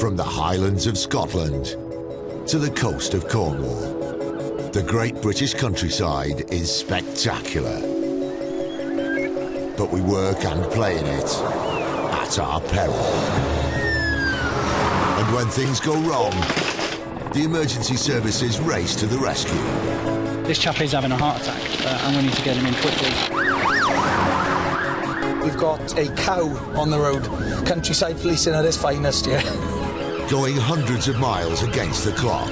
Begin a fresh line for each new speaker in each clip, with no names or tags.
From the Highlands of Scotland to the coast of Cornwall, the great British countryside is spectacular. But we work and play in it at our peril. And when things go wrong, the emergency services race to the rescue.
This chap is having a heart attack and we need to get him in quickly.
We've got a cow on the road. Countryside policing at its finest here.
Going hundreds of miles against the clock.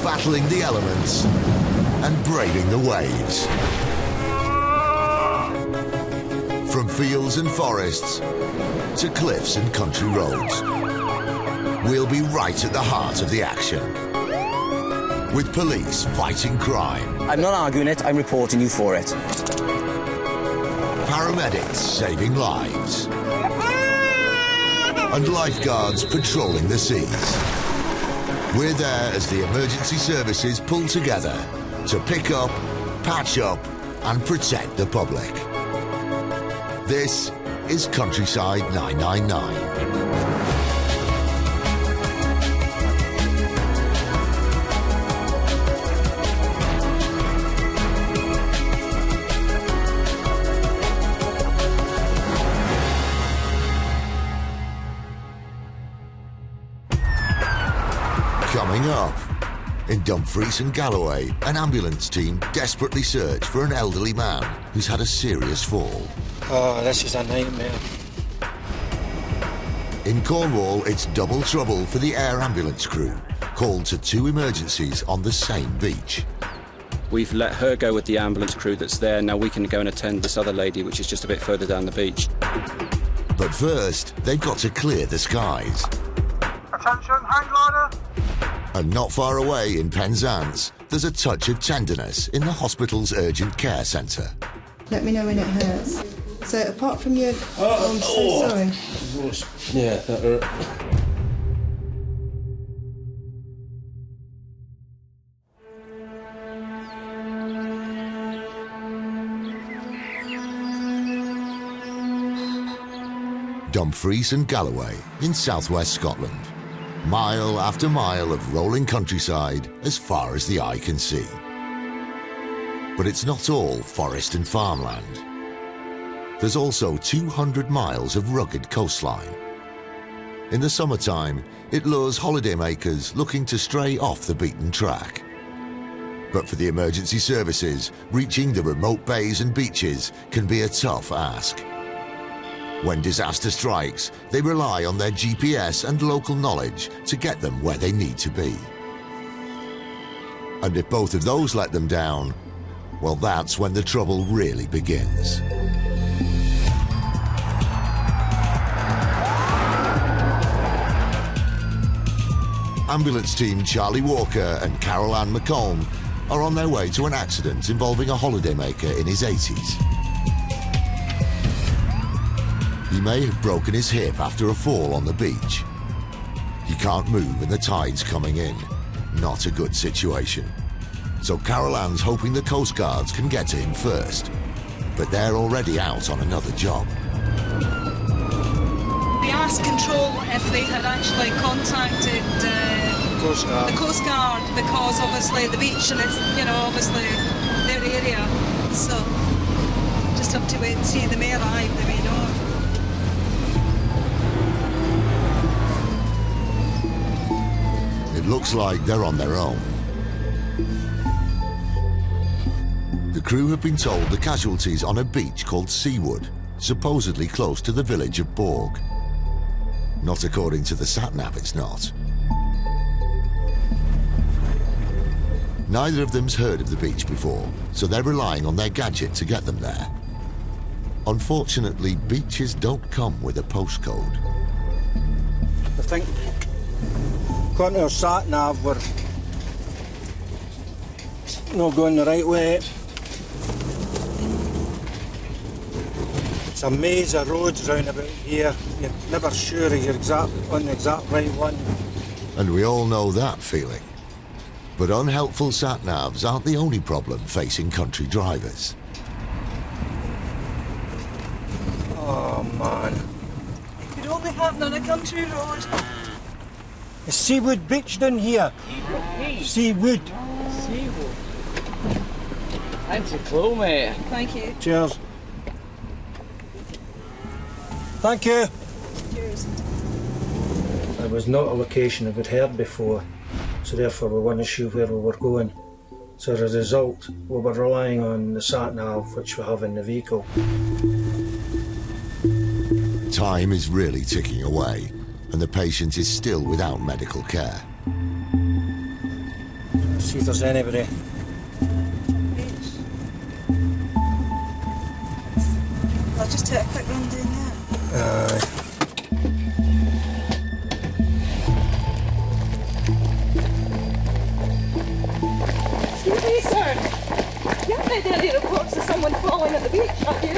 Battling the elements and braving the waves. From fields and forests to cliffs and country roads. We'll be right at the heart of the action. With police fighting crime.
I'm not arguing it, I'm reporting you for it.
Paramedics saving lives. And lifeguards patrolling the seas. We're there as the emergency services pull together to pick up, patch up, and protect the public. This is Countryside 999. Coming up, in Dumfries and Galloway, an ambulance team desperately search for an elderly man who's had a serious fall.
Oh, this is a nightmare.
In Cornwall, it's double trouble for the air ambulance crew, called to 2 emergencies on the same beach.
We've let her go with the ambulance crew that's there. Now we can go and attend this other lady, which is just a bit further down the beach.
But first, they've got to clear the skies.
Attention, hang glider!
And not far away in Penzance, there's a touch of tenderness in the hospital's urgent care centre.
Let me know when it hurts. So apart from your... I'm so sorry.
Yeah, that hurt.
Dumfries and Galloway in southwest Scotland. Mile after mile of rolling countryside as far as the eye can see. But it's not all forest and farmland. There's also 200 miles of rugged coastline. In the summertime, it lures holidaymakers looking to stray off the beaten track. But for the emergency services, reaching the remote bays and beaches can be a tough ask. When disaster strikes, they rely on their GPS and local knowledge to get them where they need to be. And if both of those let them down, well, that's when the trouble really begins. Ambulance team Charlie Walker and Carol Ann McColm are on their way to an accident involving a holidaymaker in his 80s. He may have broken his hip after a fall on the beach. He can't move and the tide's coming in. Not a good situation. So Carol Ann's hoping the Coast Guards can get to him first. But they're already out on another job.
We asked Control if they had actually contacted the Coast Guard because obviously the beach and it's, you know, obviously their area. So just have to wait and see. They may arrive, they may not.
It looks like they're on their own. The crew have been told the casualty's on a beach called Seawood, supposedly close to the village of Borg. Not according to the sat-nav, it's not. Neither of them's heard of the beach before, so they're relying on their gadget to get them there. Unfortunately, beaches don't come with a postcode.
I think, according to our sat-nav, we're not going the right way. It's a maze of roads round about here. You're never sure you're on the exact right one.
And we all know that feeling. But unhelpful sat-navs aren't the only problem facing country drivers.
Oh, man.
could only happen on a country road.
Is Seawood Beach down here? Seawood.
Seawood. Thanks a clue, mate.
Thank you.
Cheers. Thank you.
Cheers.
It was not a location that we'd heard before, so therefore we weren't sure where we were going. So as a result, we were relying on the sat-nav which we have in the vehicle.
Time is really ticking away, and the patient is still without medical care.
See if there's anybody.
Beach. I'll just take a quick run down there. Excuse me, sir. You haven't had any reports of someone falling at the beach, have you?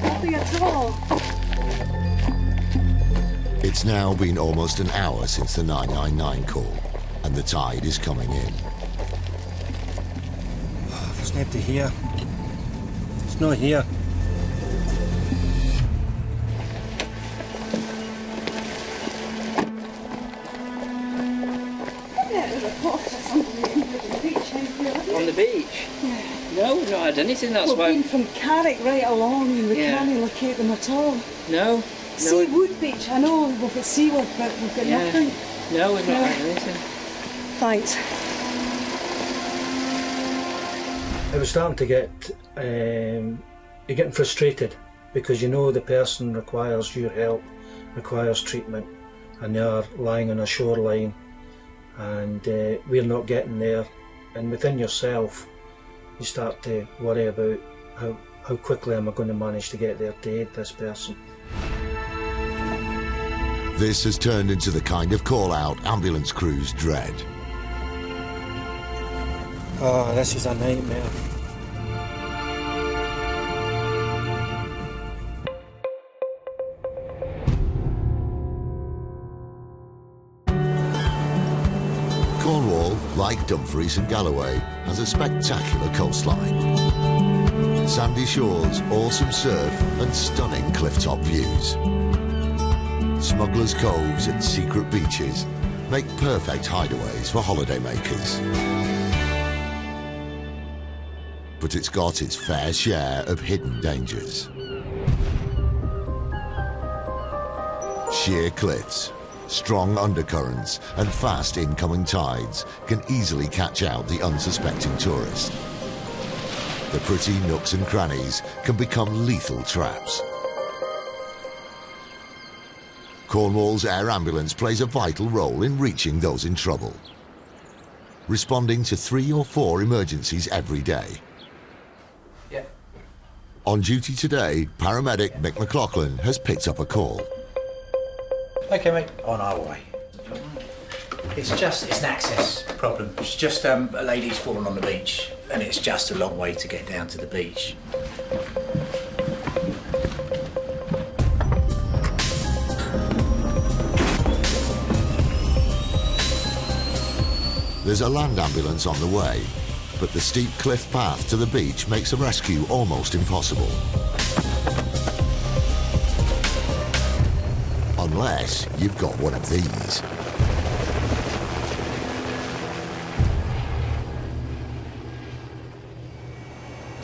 Nothing at all.
It's now been almost an hour since the 999 call, and the tide is coming in.
There's nobody here. It's not here.
On the beach?
Yeah.
No, we've not had anything, that's
We've
why...
been from Carrick right along and we
Yeah.
can't locate them at all.
No.
Seawood Beach, I know we've got Seawood, but we've got
Yeah.
nothing.
No, we've not
No.
had anything.
Thanks.
I was starting to get, you're getting frustrated because you know the person requires your help, requires treatment, and they are lying on a shoreline and we're not getting there. And within yourself, you start to worry about how quickly am I going to manage to get there to aid this person.
This has turned into the kind of call-out ambulance crews dread.
Oh, this is a nightmare.
Cornwall, like Dumfries and Galloway, has a spectacular coastline. Sandy shores, awesome surf and stunning clifftop views. Smugglers' coves and secret beaches make perfect hideaways for holidaymakers. But it's got its fair share of hidden dangers. Sheer cliffs, strong undercurrents and fast incoming tides can easily catch out the unsuspecting tourist. The pretty nooks and crannies can become lethal traps. Cornwall's air ambulance plays a vital role in reaching those in trouble, responding to 3 or 4 emergencies every day.
Yeah.
On duty today, paramedic Mick McLaughlin has picked up a call.
Okay, mate, on our way. It's an access problem. It's just a lady's fallen on the beach, and it's just a long way to get down to the beach.
There's a land ambulance on the way, but the steep cliff path to the beach makes a rescue almost impossible. Unless you've got one of these.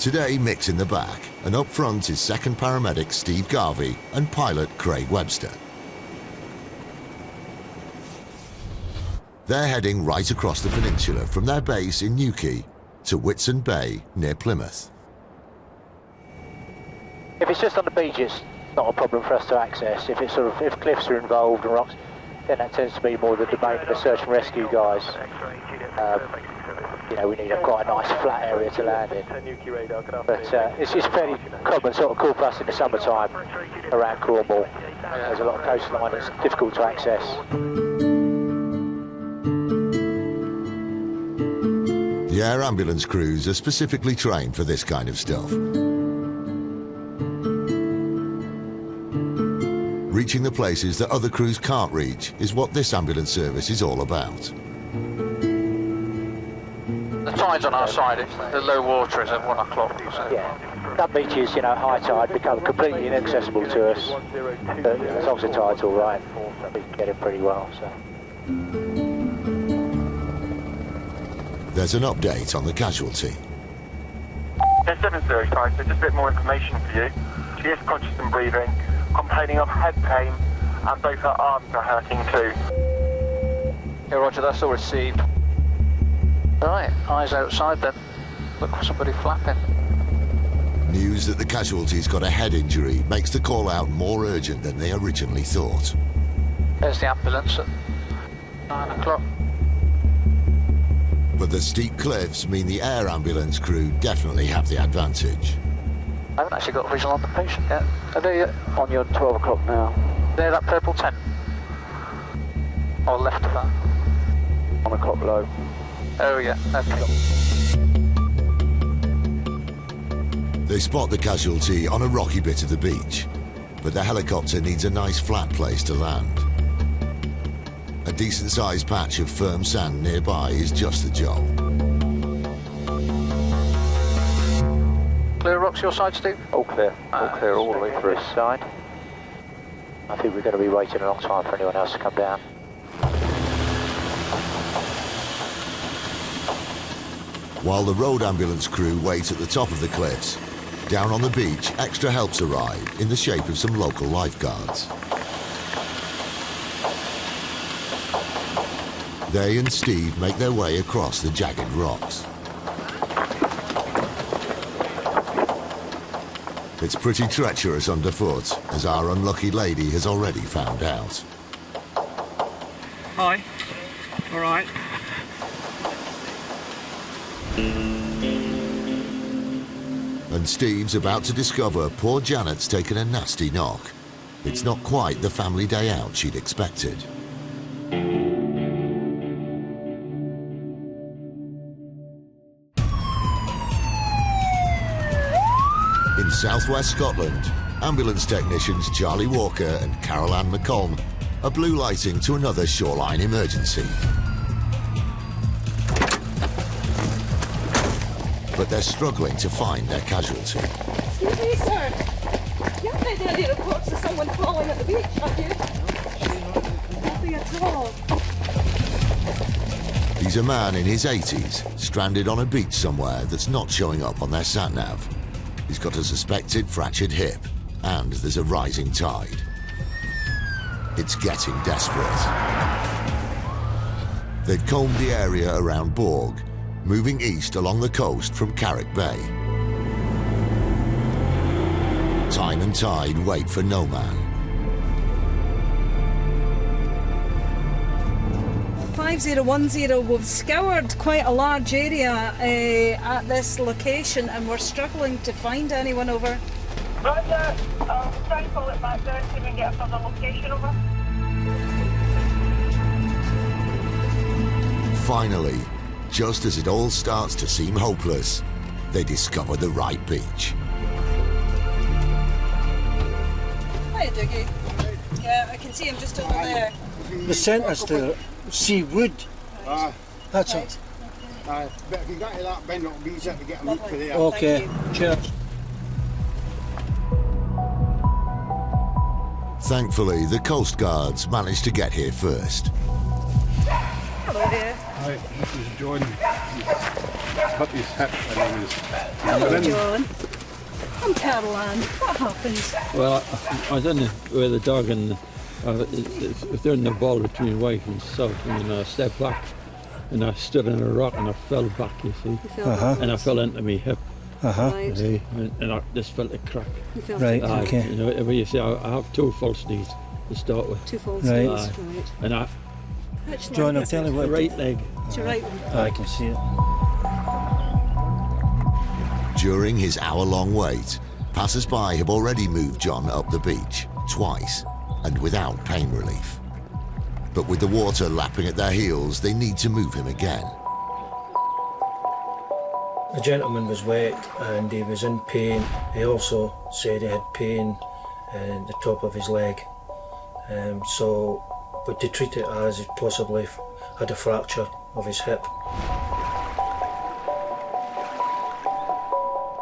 Today, Mick's in the back, and up front is second paramedic Steve Garvey and pilot Craig Webster. They're heading right across the peninsula from their base in Newquay to Whitsun Bay near Plymouth.
If it's just on the beach, it's not a problem for us to access. If it's if cliffs are involved and rocks, then that tends to be more the domain of the search and rescue guys. You know, we need quite a nice flat area to land in. But it's just fairly common sort of call for us in the summertime around Cornwall. There's a lot of coastline that's difficult to access.
The air ambulance crews are specifically trained for this kind of stuff. Reaching the places that other crews can't reach is what this ambulance service is all about.
The tide's on our side, the low water is at 1 o'clock. So.
Yeah. Some beaches, you know, high tide become completely inaccessible to us. But as long as the tide's all right, we can get in pretty well. So.
There's an update on the casualty.
735, so just a bit more information for you. She is conscious and breathing, complaining of head pain, and both her arms are hurting too.
Yeah, roger, that's all received. Right, eyes outside then. Look for somebody flapping.
News that the casualty's got a head injury makes the call out more urgent than they originally thought.
There's the ambulance at 9 o'clock.
But the steep cliffs mean the air ambulance crew definitely have the advantage.
I haven't actually got visual on the patient yet. Are they on your 12 o'clock now? They're that purple tent? Or left of that? 1 o'clock below. Oh yeah, okay.
They spot the casualty on a rocky bit of the beach, but the helicopter needs a nice flat place to land. A decent-sized patch of firm sand nearby is just the job.
Clear rocks your side, Steve? All clear. All clear all the way through this side. I think we're going to be waiting a long time for anyone else to come down.
While the road ambulance crew wait at the top of the cliffs, down on the beach, extra helps arrive in the shape of some local lifeguards. They and Steve make their way across the jagged rocks. It's pretty treacherous underfoot, as our unlucky lady has already found out.
Hi. All right.
And Steve's about to discover poor Janet's taken a nasty knock. It's not quite the family day out she'd expected. In southwest Scotland, ambulance technicians Charlie Walker and Carol Ann McColm are blue lighting to another shoreline emergency. But they're struggling to find their casualty.
Excuse me, sir. You haven't had any reports of someone falling at the beach, have you? Nothing at all.
He's a man in his 80s, stranded on a beach somewhere that's not showing up on their sat-nav. He's got a suspected fractured hip, and there's a rising tide. It's getting desperate. They've combed the area around Borg, moving east along the coast from Carrick Bay. Time and tide wait for no man.
5010, we've scoured quite a large area at this location and we're struggling to find anyone over.
Roger, I'll try and pull it back down so we can get a further location over.
Finally, just as it all starts to seem hopeless, they discover the right beach.
Hi, Dougie. Yeah, I can see him just over there.
The sent us to see wood. That's it.
But if you got to that bend, it'll be easier to get a look for there.
Okay, cheers.
Thankfully, the Coast Guards managed to get here first.
Hello there.
Hi, this is John. Cut his hip and he
Hello, John. I'm Carol Ann. What happened?
Well, I was in with the dog and they're in the ball between wife and son, and I stepped back and I stood on a rock and I fell back, you see. And I fell into my hip.
Right.
And I just felt a crack.
You felt right,
okay.
You know, you see, I have two false knees to start with.
Two false knees, right.
And I...
John, I'll tell you what.
The right leg.
It's your right one.
I can see it.
During his hour-long wait, passers-by have already moved John up the beach, twice, and without pain relief. But with the water lapping at their heels, they need to move him again.
The gentleman was wet and he was in pain. He also said he had pain in the top of his leg. But to treat it as he possibly had a fracture of his hip.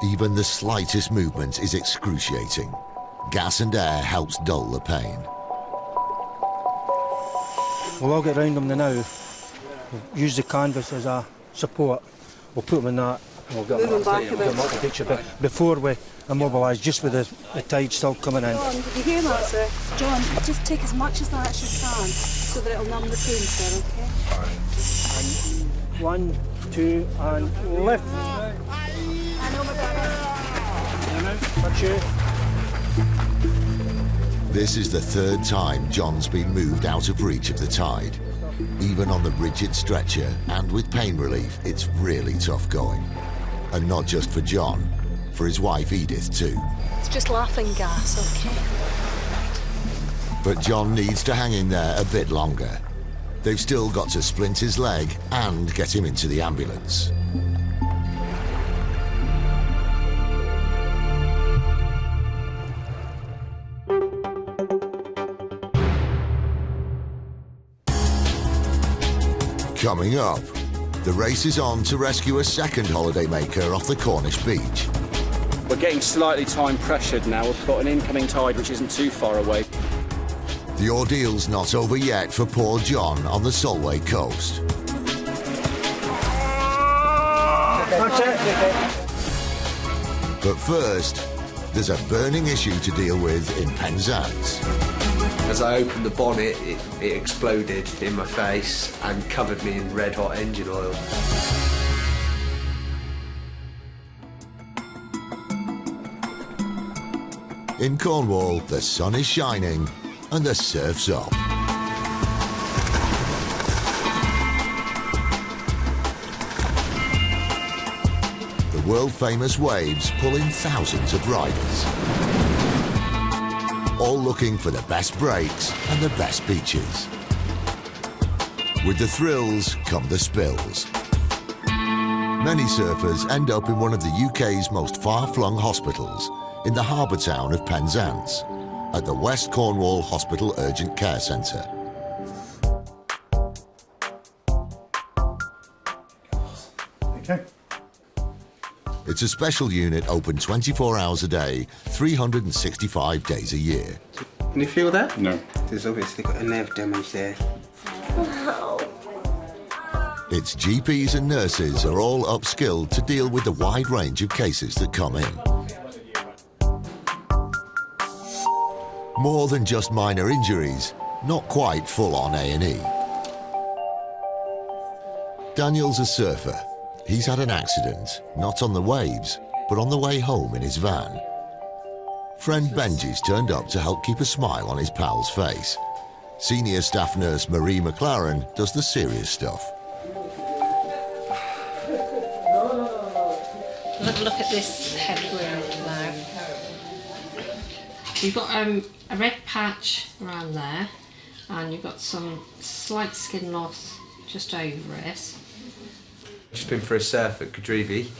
Even the slightest movement is excruciating. Gas and air helps dull the pain.
We'll all get round them now. We'll use the canvas as a support. We'll put them in that. We'll get them back a bit before we immobilise, just with the tide still coming in.
John, did you hear that, sir? John, just take as much as that as you can, so that it'll numb the pain, sir, okay?
And 1, 2, and lift. That's you.
This is the third time John's been moved out of reach of the tide. Even on the rigid stretcher and with pain relief, it's really tough going. And not just for John, for his wife Edith too.
It's just laughing gas, okay?
But John needs to hang in there a bit longer. They've still got to splint his leg and get him into the ambulance. Coming up, the race is on to rescue a second holidaymaker off the Cornish beach.
We're getting slightly time pressured now. We've got an incoming tide which isn't too far away.
The ordeal's not over yet for poor John on the Solway coast. But first, there's a burning issue to deal with in Penzance.
As I opened the bonnet, it exploded in my face and covered me in red-hot engine oil.
In Cornwall, the sun is shining and the surf's up. The world-famous waves pull in thousands of riders, all looking for the best breaks and the best beaches. With the thrills come the spills. Many surfers end up in one of the UK's most far-flung hospitals, in the harbour town of Penzance, at the West Cornwall Hospital Urgent Care Centre.
Okay.
It's a special unit open 24 hours a day, 365 days a year.
Can you feel that?
No.
There's obviously got a nerve damage there.
Its GPs and nurses are all upskilled to deal with the wide range of cases that come in. More than just minor injuries, not quite full-on A&E. Daniel's a surfer. He's had an accident, not on the waves, but on the way home in his van. Friend Benji's turned up to help keep a smile on his pal's face. Senior staff nurse Marie McLaren does the serious stuff.
Have a look at this head wound now. You've got a red patch around there, and you've got some slight skin loss just over it.
Just been for a surf at Cadreevy,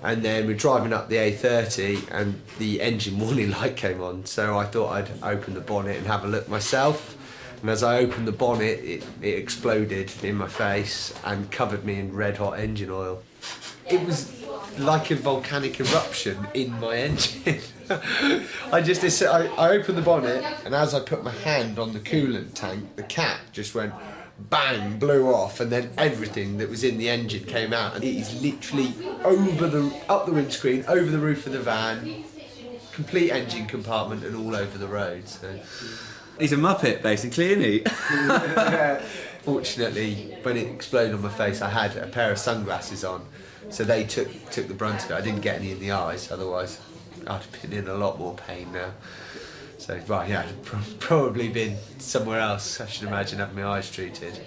and then we're driving up the A30 and the engine warning light came on, so I thought I'd open the bonnet and have a look myself. And as I opened the bonnet, it exploded in my face and covered me in red-hot engine oil. It was like a volcanic eruption in my engine. I opened the bonnet, and as I put my hand on the coolant tank, the cap just went bang, blew off, and then everything that was in the engine came out, and it is literally up the windscreen, over the roof of the van, complete engine compartment, and all over the road. So
he's a muppet, basically, isn't he?
Fortunately, when it exploded on my face, I had a pair of sunglasses on, so they took the brunt of it. I didn't get any in the eyes, otherwise I'd have been in a lot more pain now. So, right, yeah, I'd probably been somewhere else, I should imagine, having my eyes treated.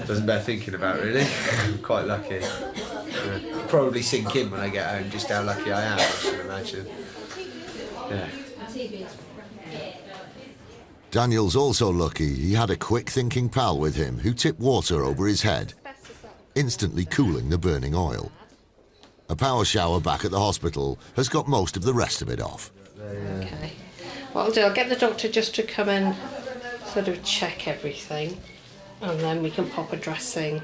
Doesn't bear thinking about, really. I'm quite lucky. Yeah. Probably sink in when I get home just how lucky I am, I should imagine. Yeah.
Daniel's also lucky he had a quick-thinking pal with him who tipped water over his head, instantly cooling the burning oil. A power shower back at the hospital has got most of the rest of it off.
Okay. What I'll do, I'll get the doctor just to come and sort of check everything, and then we can pop a dressing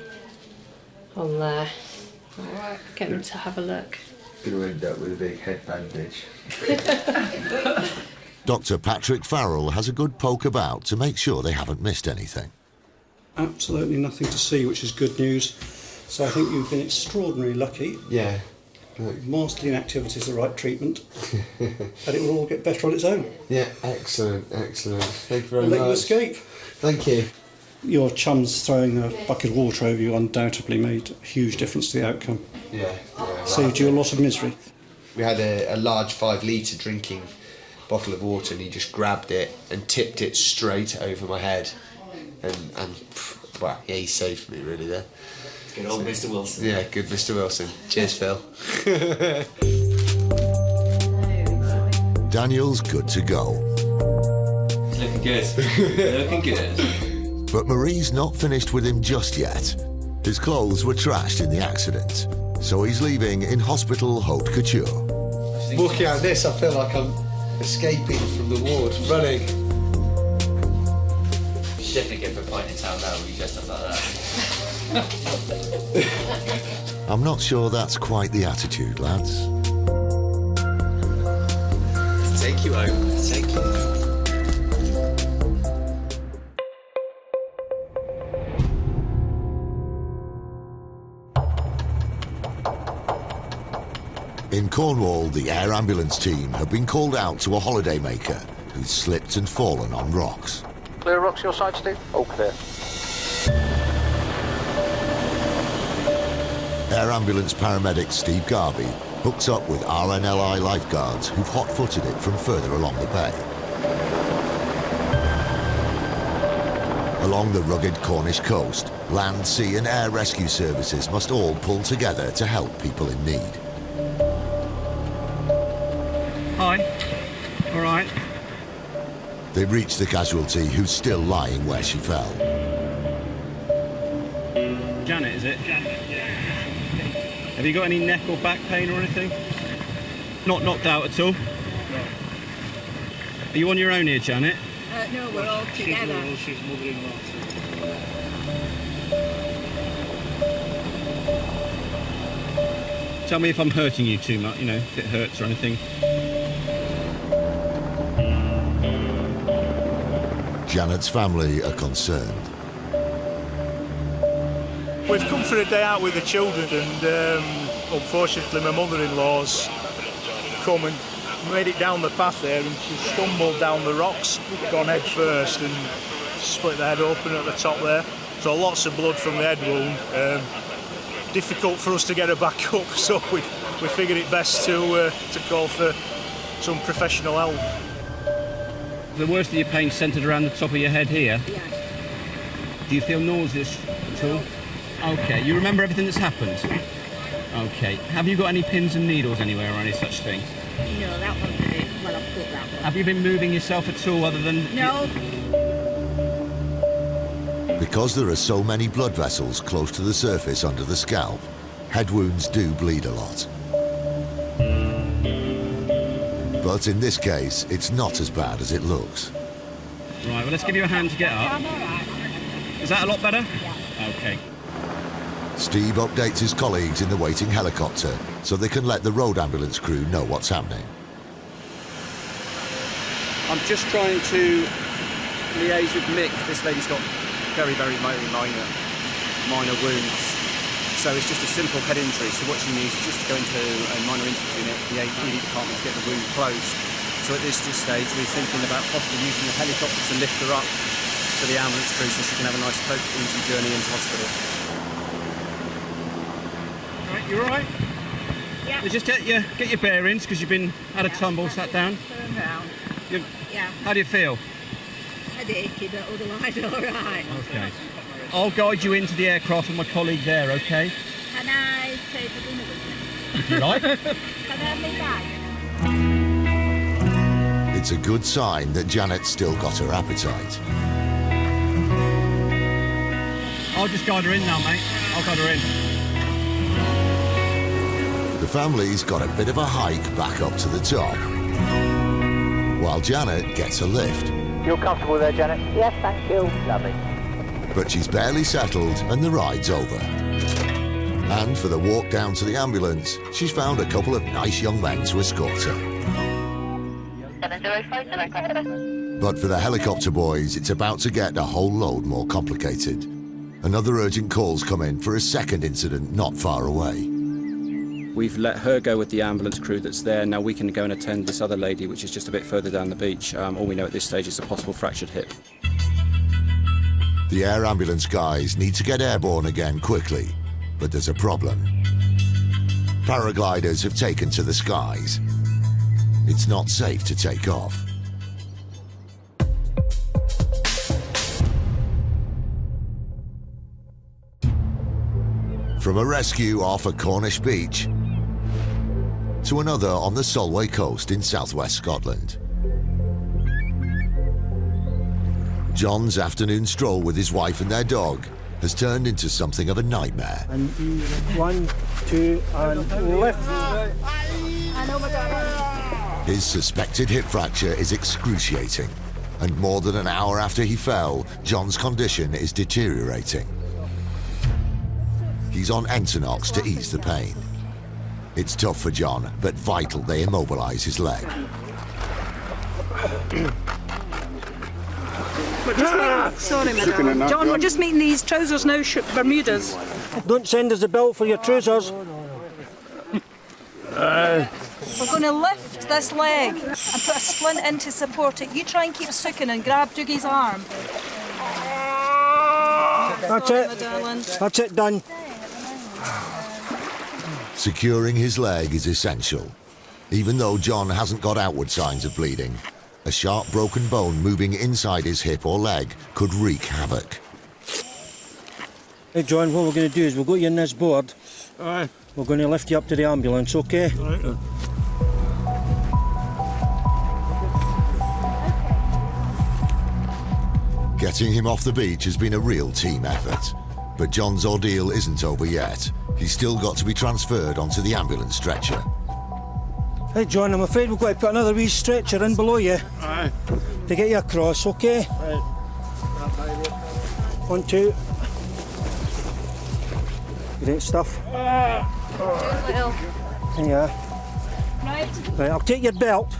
on there. Alright, get them to have a look.
Going to end up with a big head bandage.
Dr. Patrick Farrell has a good poke about to make sure they haven't missed anything.
Absolutely nothing to see, which is good news. So I think you've been extraordinarily lucky.
Yeah.
Masterly inactivity is the right treatment. And it will all get better on its own.
Yeah, excellent, excellent. Thank you very
I'll
much.
let you escape.
Thank you.
Your chums throwing a bucket of water over you undoubtedly made a huge difference to the outcome.
Yeah.
Saved you a lot of misery.
We had a large 5-litre drinking bottle of water, and he just grabbed it and tipped it straight over my head. And well, yeah, he saved me really there.
Good old Mr. Wilson.
Yeah, good Mr. Wilson. Cheers, Phil.
Daniel's good to go.
It's looking good. Looking good.
But Marie's not finished with him just yet. His clothes were trashed in the accident, so he's leaving in hospital haute couture.
Walking out this, I feel like I'm escaping from the ward, running.
You should definitely go for a pint in town now when you dress up like that.
I'm not sure that's quite the attitude, lads.
Take you home. Take you home.
In Cornwall, the air ambulance team have been called out to a holidaymaker who's slipped and fallen on rocks.
Clear rocks your side, Steve? All clear.
Air ambulance paramedic Steve Garvey hooks up with RNLI lifeguards who've hot-footed it from further along the bay. Along the rugged Cornish coast, land, sea and air rescue services must all pull together to help people in need.
Hi. All right.
They reach the casualty who's still lying where she fell.
Janet, is it? Have you got any neck or back pain or anything? Not knocked out at all? No. Are you on your own here, Janet?
No, we're all together.
She's mother-in-law. Tell me if I'm hurting you too much, you know, if it hurts or anything.
Janet's family are concerned.
We've come for a day out with the children, and unfortunately my mother-in-law's come and made it down the path there, and she stumbled down the rocks, gone head first and split the head open at the top there. So lots of blood from the head wound. Difficult for us to get her back up, so we figured it best to call for some professional help.
The worst of your pain centred around the top of your head here?
Yeah.
Do you feel nauseous at all? Okay, you remember everything that's happened? Okay. Have you got any pins and needles anywhere or any such thing?
No, that one did it. Well, I've put that one.
Have you been moving yourself at all other than...
No.
Because there are so many blood vessels close to the surface under the scalp, head wounds do bleed a lot. But in this case, it's not as bad as it looks.
Right, well, let's give you a hand to get up.
I'm all right.
Is that a lot better?
Yeah.
Okay.
Steve updates his colleagues in the waiting helicopter so they can let the road ambulance crew know what's happening.
I'm just trying to liaise with Mick. This lady's got very, very minor wounds. So it's just a simple head injury. So what she needs is just to go into a minor injury unit, the AED department, to get the wound closed. So at this stage, we're thinking about possibly using the helicopter to lift her up to the ambulance crew so she can have a nice, easy journey into hospital.
Right, you all right?
Yeah.
You just get your bearings because you've been had a tumble, sat down.
Turn round. Yeah.
How do you feel?
Headachy, but otherwise all right.
Okay. I'll guide you into the aircraft with my colleague there, okay?
Can I take the dinner with me?
If you like.
Can I have my bag?
It's a good sign that Janet's still got her appetite.
I'll just guide her in now, mate. I'll guide her in.
The family's got a bit of a hike back up to the top, while Janet gets a lift.
You're comfortable there, Janet?
Yes, thank you.
Lovely.
But she's barely settled and the ride's over. And for the walk down to the ambulance, she's found a couple of nice young men to escort her. But for the helicopter boys, it's about to get a whole load more complicated. Another urgent call's come in for a second incident not far away.
We've let her go with the ambulance crew that's there. Now we can go and attend this other lady, which is just a bit further down the beach. All we know at this stage is a possible fractured hip.
The air ambulance guys need to get airborne again quickly, but there's a problem. Paragliders have taken to the skies. It's not safe to take off. From a rescue off a Cornish beach to another on the Solway coast in southwest Scotland. John's afternoon stroll with his wife and their dog has turned into something of a nightmare.
And 1, 2, and left.
His suspected hip fracture is excruciating, and more than an hour after he fell, John's condition is deteriorating. He's on Entonox to ease the pain. It's tough for John, but vital they immobilise his leg.
Sorry, madam. John, we're just making these trousers now, Bermudas.
Don't send us the bill for your trousers.
We're going to lift this leg and put a splint in to support it. You try and keep sucking and grab Dougie's arm.
That's
Sorry,
it.
my darling.
That's it, done.
Securing his leg is essential. Even though John hasn't got outward signs of bleeding, a sharp broken bone moving inside his hip or leg could wreak havoc.
Hey John, what we're going to do is we'll go you in this board.
Aye.
We're going to lift you up to the ambulance, okay?
Right.
Getting him off the beach has been a real team effort. But John's ordeal isn't over yet. He's still got to be transferred onto the ambulance stretcher.
Hey John, I'm afraid we've got to put another wee stretcher in below you.
Aye.
To get you across, okay?
Right.
1, 2. Great stuff. Yeah. Right, I'll take your belt.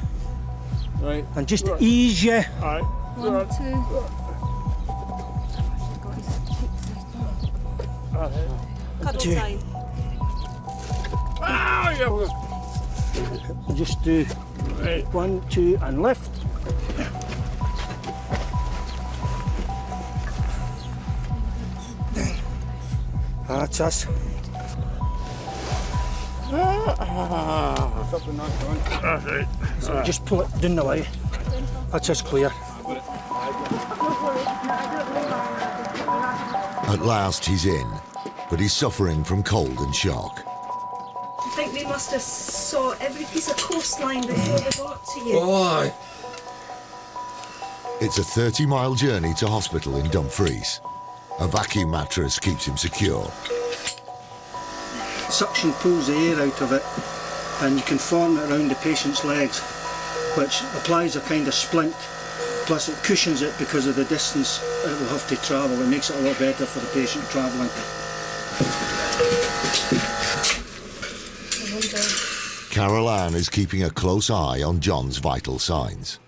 Right.
And just ease you.
Aye.
1, 2. Cuddle time.
Just do 1, 2, and lift. That's us. So just pull it down the way. That's us clear.
At last he's in, but he's suffering from cold and shock.
I think they must have saw every piece of coastline that ever got to you.
Why?
It's a 30-mile journey to hospital in Dumfries. A vacuum mattress keeps him secure.
Suction pulls the air out of it and you can form it around the patient's legs, which applies a kind of splint, plus it cushions it because of the distance it will have to travel. It makes it a lot better for the patient travelling.
Carol Ann is keeping a close eye on John's vital signs.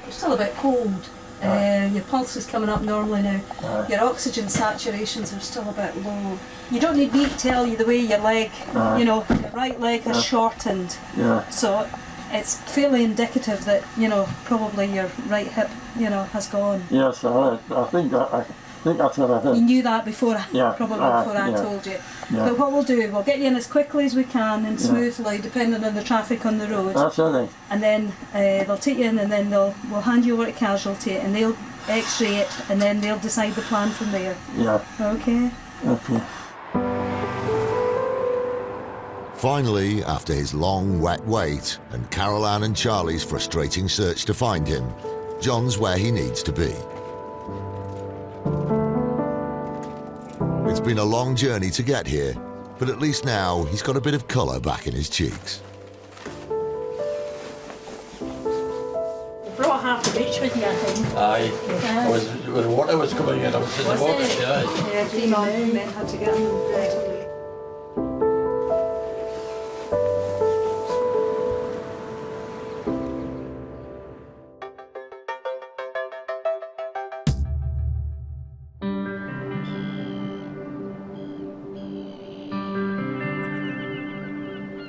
You're still a bit cold. Your pulse is coming up normally now. Your oxygen saturations are still a bit low. You don't need me to tell you the way your leg, you know, your right leg has shortened. So it's fairly indicative that, you know, probably your right hip, you know, has gone.
Yes, I think that's what I think.
You knew that before, probably before I told you. But what we'll do, we'll get you in as quickly as we can and smoothly, depending on the traffic on the road.
Absolutely.
And then they'll take you in, and then we'll hand you over to casualty, and they'll X-ray it, and then they'll decide the plan from there.
Yeah.
Okay.
Okay.
Finally, after his long, wet wait and Carol Ann and Charlie's frustrating search to find him, John's where he needs to be. It's been a long journey to get here, but at least now he's got a bit of colour back in his cheeks.
We brought half the beach
beach with you, I think.
Aye.
Yeah.
When the water was coming in, I was in the water. Yeah.
Yeah, the mum had to get them.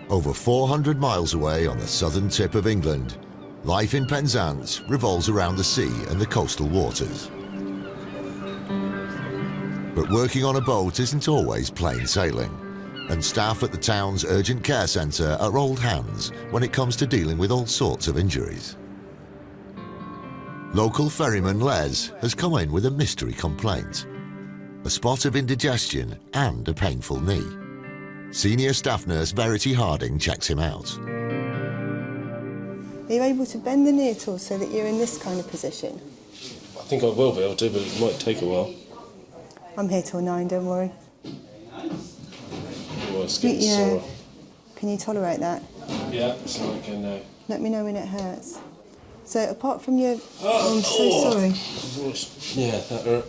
Over 400 miles away on the southern tip of England, life in Penzance revolves around the sea and the coastal waters. But working on a boat isn't always plain sailing, and staff at the town's urgent care centre are old hands when it comes to dealing with all sorts of injuries. Local ferryman Les has come in with a mystery complaint, a spot of indigestion and a painful knee. Senior staff nurse Verity Harding checks him out.
Are you able to bend the knee at all so that you're in this kind of position?
I think I will be able to, but it might take a while.
I'm here till 9, don't worry.
Oh, it's getting sore.
Can you tolerate that?
Yeah, so I can now.
Let me know when it hurts. So apart from your... I'm so sorry.
Yeah, that hurt.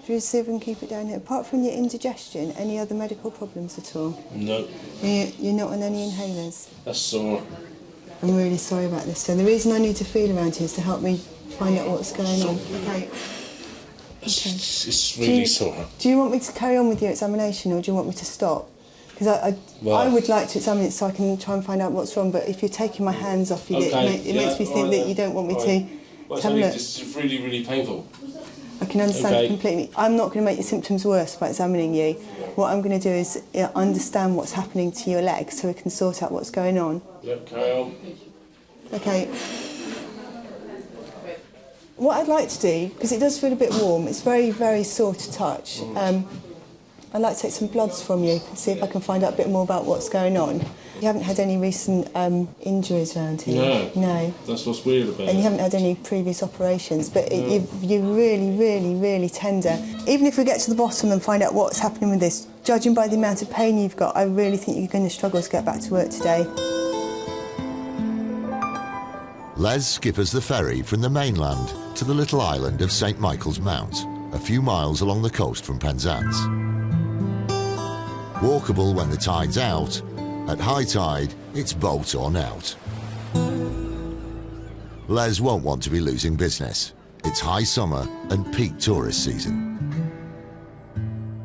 Should we see if we can keep it down here? Apart from your indigestion, any other medical problems at all?
No.
You're not on any inhalers?
That's sore.
I'm really sorry about this. So the reason I need to feel around here is to help me find out what's going on. Okay.
It's really sore.
Do you want me to carry on with your examination or do you want me to stop? Because I would like to examine it so I can try and find out what's wrong, but if you're taking my hands off you, it makes me think that you don't want me to have a look.
It's really, really painful.
I can understand it completely. I'm not going to make your symptoms worse by examining you. What I'm going to do is understand what's happening to your leg so we can sort out what's going on.
Yep, carry on.
Okay. What I'd like to do, because it does feel a bit warm, it's very, very sore to touch. I'd like to take some bloods from you and see if I can find out a bit more about what's going on. You haven't had any recent injuries around here? No.
That's what's weird about it.
And you haven't had any previous operations, but you're really, really, really tender. Even if we get to the bottom and find out what's happening with this, judging by the amount of pain you've got, I really think you're going to struggle to get back to work today.
Les skippers the ferry from the mainland to the little island of St Michael's Mount, a few miles along the coast from Penzance. Walkable when the tide's out, at high tide, it's boat or nout. Les won't want to be losing business. It's high summer and peak tourist season.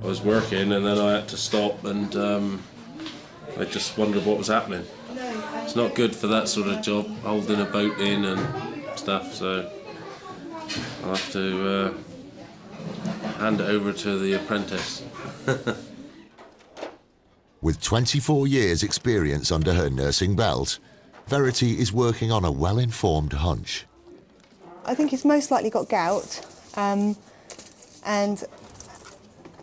I was working and then I had to stop and I just wondered what was happening. It's not good for that sort of job, holding a boat in and stuff, so I'll have to hand it over to the apprentice.
With 24 years' experience under her nursing belt, Verity is working on a well-informed hunch.
I think he's most likely got gout, and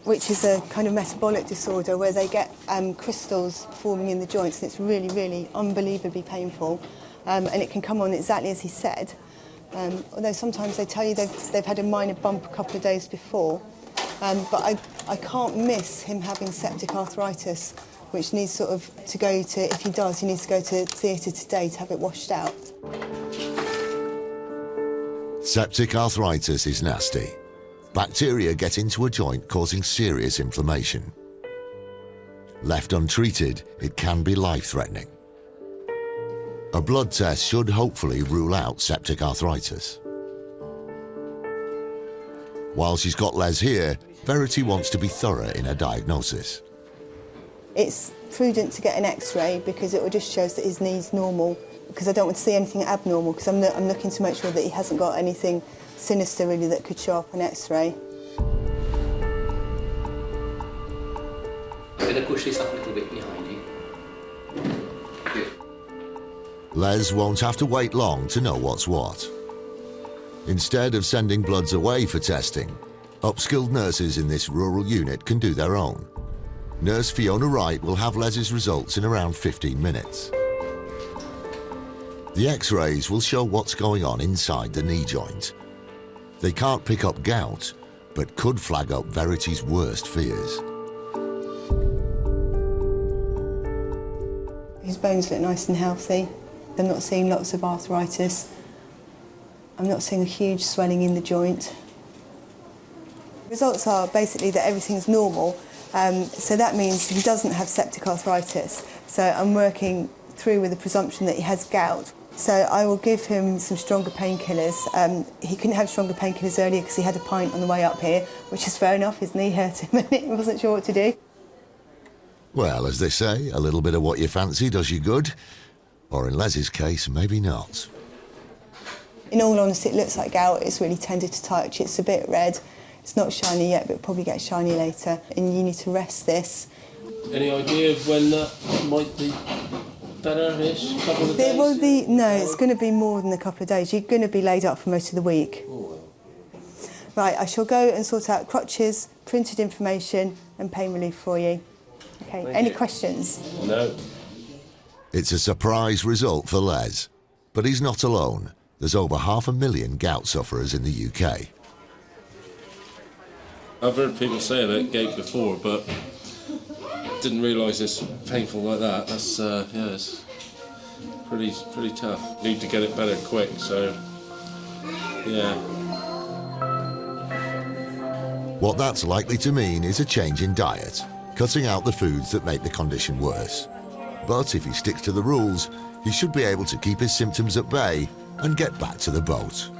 which is a kind of metabolic disorder where they get crystals forming in the joints, and it's really, really unbelievably painful, and it can come on exactly as he said. Although sometimes they tell you they've had a minor bump a couple of days before. But I can't miss him having septic arthritis, which needs sort of to go to, if he does, he needs to go to theatre today to have it washed out.
Septic arthritis is nasty. Bacteria get into a joint causing serious inflammation. Left untreated, it can be life-threatening. A blood test should hopefully rule out septic arthritis. While she's got Les here, Verity wants to be thorough in her diagnosis.
It's prudent to get an X-ray because it will just show that his knee's normal, because I don't want to see anything abnormal, because I'm looking to make sure that he hasn't got anything sinister really that could show up on X-ray.
I'm going to push this up a little bit behind you. Good.
Les won't have to wait long to know what's what. Instead of sending bloods away for testing, upskilled nurses in this rural unit can do their own. Nurse Fiona Wright will have Les's results in around 15 minutes. The X-rays will show what's going on inside the knee joint. They can't pick up gout, but could flag up Verity's worst fears.
His bones look nice and healthy. They're not seeing lots of arthritis. I'm not seeing a huge swelling in the joint. Results are basically that everything's normal, so that means he doesn't have septic arthritis. So I'm working through with the presumption that he has gout. So I will give him some stronger painkillers. He couldn't have stronger painkillers earlier because he had a pint on the way up here, which is fair enough. His knee hurt him and he wasn't sure what to do.
Well, as they say, a little bit of what you fancy does you good. Or in Les's case, maybe not.
In all honesty, it looks like gout. It's really tender to touch. It's a bit red. It's not shiny yet, but it'll probably get shiny later. And you need to rest this.
Any idea of when that might be better-ish? Couple of days?
No, it's going to be more than a couple of days. You're going to be laid up for most of the week.
Oh.
Right, I shall go and sort out crutches, printed information and pain relief for you. Okay, any questions?
No.
It's a surprise result for Les. But he's not alone. There's over 500,000 gout sufferers in the UK.
I've heard people say about gout before, but didn't realise it's painful like that. That's yeah, it's pretty tough. Need to get it better quick. So yeah.
What that's likely to mean is a change in diet, cutting out the foods that make the condition worse. But if he sticks to the rules, he should be able to keep his symptoms at bay and get back to the boat.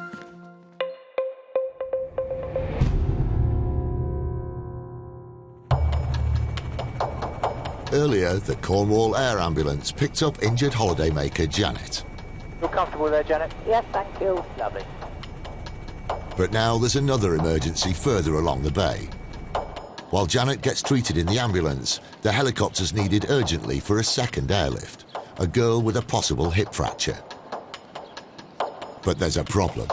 Earlier, the Cornwall Air Ambulance picked up injured holidaymaker Janet.
You're comfortable there, Janet?
Yes, thank you.
Lovely.
But now there's another emergency further along the bay. While Janet gets treated in the ambulance, the helicopter's needed urgently for a second airlift, a girl with a possible hip fracture. But there's a problem.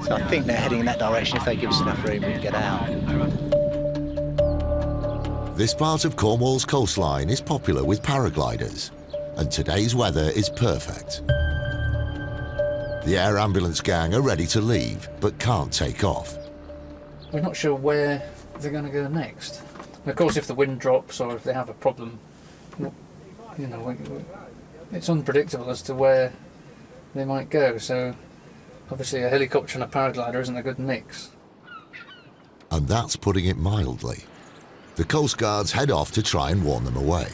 So I think they're heading in that direction. If they give us enough room, we can get out.
This part of Cornwall's coastline is popular with paragliders, and today's weather is perfect. The air ambulance gang are ready to leave, but can't take off.
We're not sure where they're going to go next. And of course, if the wind drops or if they have a problem, you know, it's unpredictable as to where they might go. So obviously a helicopter and a paraglider isn't a good mix.
And that's putting it mildly. The Coast Guards head off to try and warn them away.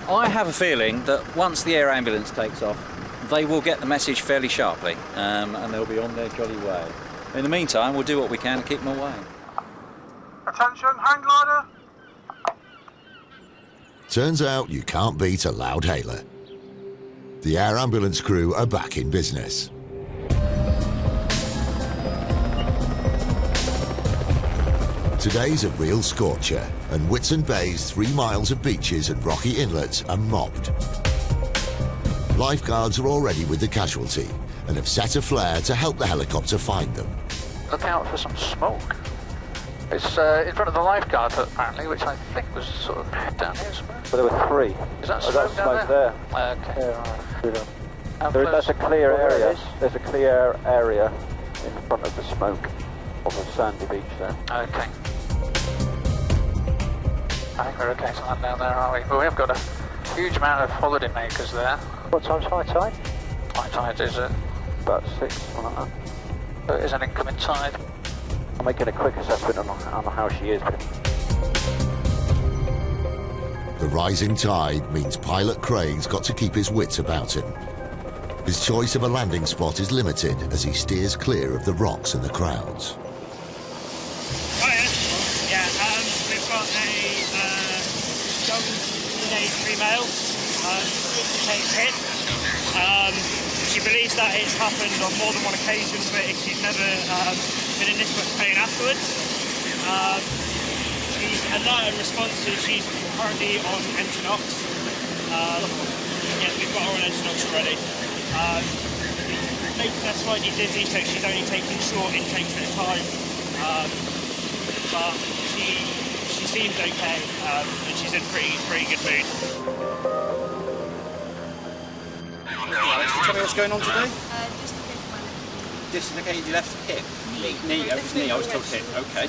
I have a feeling that once the air ambulance takes off, they will get the message fairly sharply, and they'll be on their jolly way. In the meantime, we'll do what we can to keep them away.
Attention, hang glider!
Turns out you can't beat a loud hailer. The air ambulance crew are back in business. Today's a real scorcher, and Whitsun Bay's 3 miles of beaches and rocky inlets are mobbed. Lifeguards are already with the casualty and have set a flare to help the helicopter find them.
Look out for some smoke. It's in front of the lifeguard hut, apparently, which I think was sort of down here somewhere.
But there were 3.
Is that smoke down there? Okay.
That's a clear area. There's a clear area in front of the smoke of a sandy beach there.
Okay. I think we're okay to land down there, aren't we? Well, we have got a huge amount of holiday makers there.
What time's high tide?
High tide is
about 6, something like that.
So it is an incoming tide.
I'm making a quick assessment on how she is.
The rising tide means pilot Craig's got to keep his wits about him. His choice of a landing spot is limited as he steers clear of the rocks and the crowds.
Yeah, we've got a Golden Grenade female, takes hit. She believes that it's happened on more than one occasion, but she's never been in this much pain afterwards. She's alert and responsive. She's currently on Entonox. Yeah, we've got her on Entonox already. Making her slightly dizzy, so she's only taking short intakes at a time. But she seems okay, and she's in pretty good mood.
Tell me what's going on today? Dislocated your left hip? Knee. It was knee, I was told hip. Okay.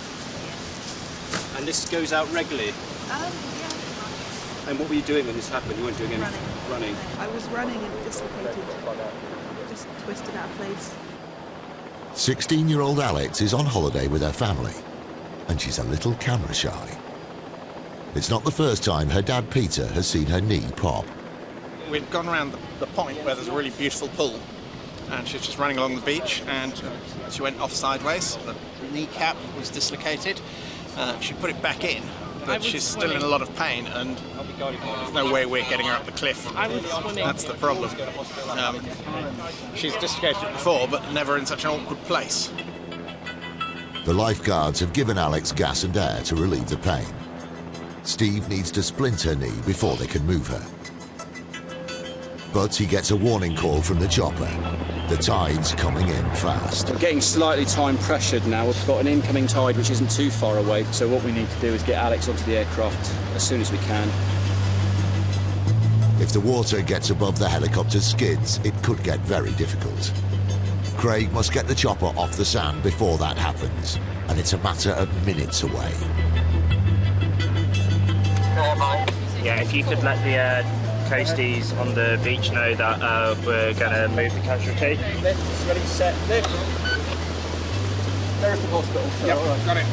And this goes out regularly?
Yeah.
And what were you doing when this happened? You weren't doing anything?
Running.
running?
I was running and it dislocated. Just twisted out of place.
16-year-old Alex is on holiday with her family, and she's a little camera shy. It's not the first time her dad Peter has seen her knee pop.
We'd gone around the point where there's a really beautiful pool, and she was just running along the beach, and she went off sideways. The kneecap was dislocated. She put it back in, but she's still in a lot of pain, and there's no way we're getting her up the cliff. That's the problem. She's dislocated it before, but never in such an awkward place.
The lifeguards have given Alex gas and air to relieve the pain. Steve needs to splint her knee before they can move her. But he gets a warning call from the chopper. The tide's coming in fast.
We're getting slightly time pressured now. We've got an incoming tide which isn't too far away, so what we need to do is get Alex onto the aircraft as soon as we can.
If the water gets above the helicopter's skids, it could get very difficult. Craig must get the chopper off the sand before that happens, and it's a matter of minutes away.
Yeah, if you could let the coasties on the beach know that we're going to move the casualty.
Lift, ready, set, lift. There's the hospital.
Yep, got it.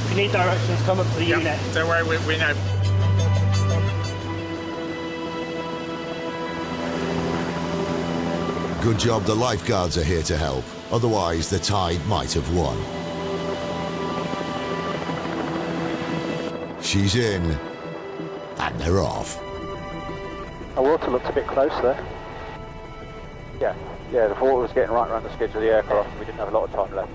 If you need directions, come up to the unit.
Don't worry, we know.
Good job the lifeguards are here to help, otherwise the tide might have won. She's in, and they're off.
The water looked a bit close there. Yeah, the water was getting right around the skids of the aircraft. We didn't have a lot of time left.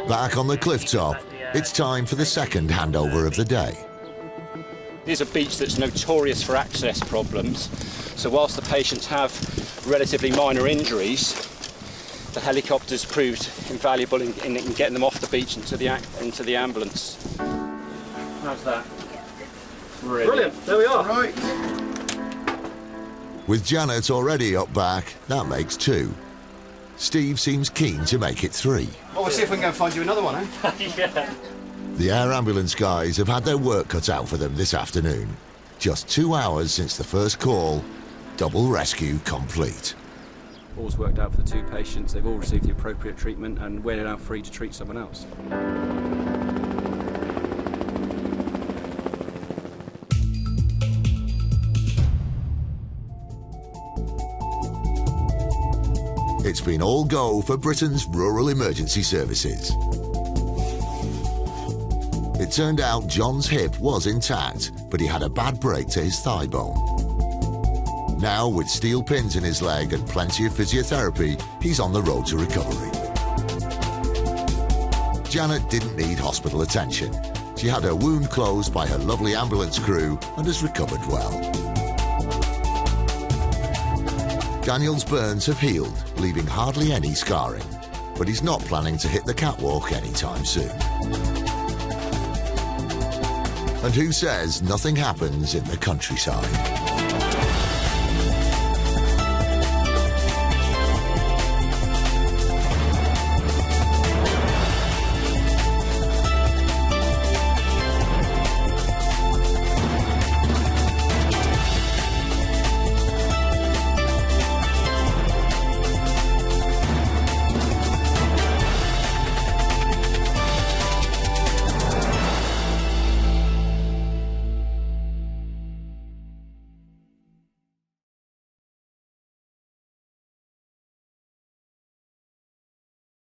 Back on the cliff top, it's time for the second handover of the day.
It is a beach that's notorious for access problems, so whilst the patients have relatively minor injuries, the helicopters proved invaluable in getting them off the beach into the ambulance. How's that?
Brilliant, there we are.
Right.
With Janet already up back, that makes 2. Steve seems keen to make it 3.
Well, we'll see if we can go and find you another one, eh?
Yeah.
The air ambulance guys have had their work cut out for them this afternoon. Just 2 hours since the first call, double rescue complete.
All's worked out for the 2 patients. They've all received the appropriate treatment and we're now free to treat someone else.
It's been all go for Britain's rural emergency services. It turned out John's hip was intact, but he had a bad break to his thigh bone. Now, with steel pins in his leg and plenty of physiotherapy, he's on the road to recovery. Janet didn't need hospital attention. She had her wound closed by her lovely ambulance crew and has recovered well. Daniel's burns have healed, leaving hardly any scarring, but he's not planning to hit the catwalk anytime soon. And who says nothing happens in the countryside?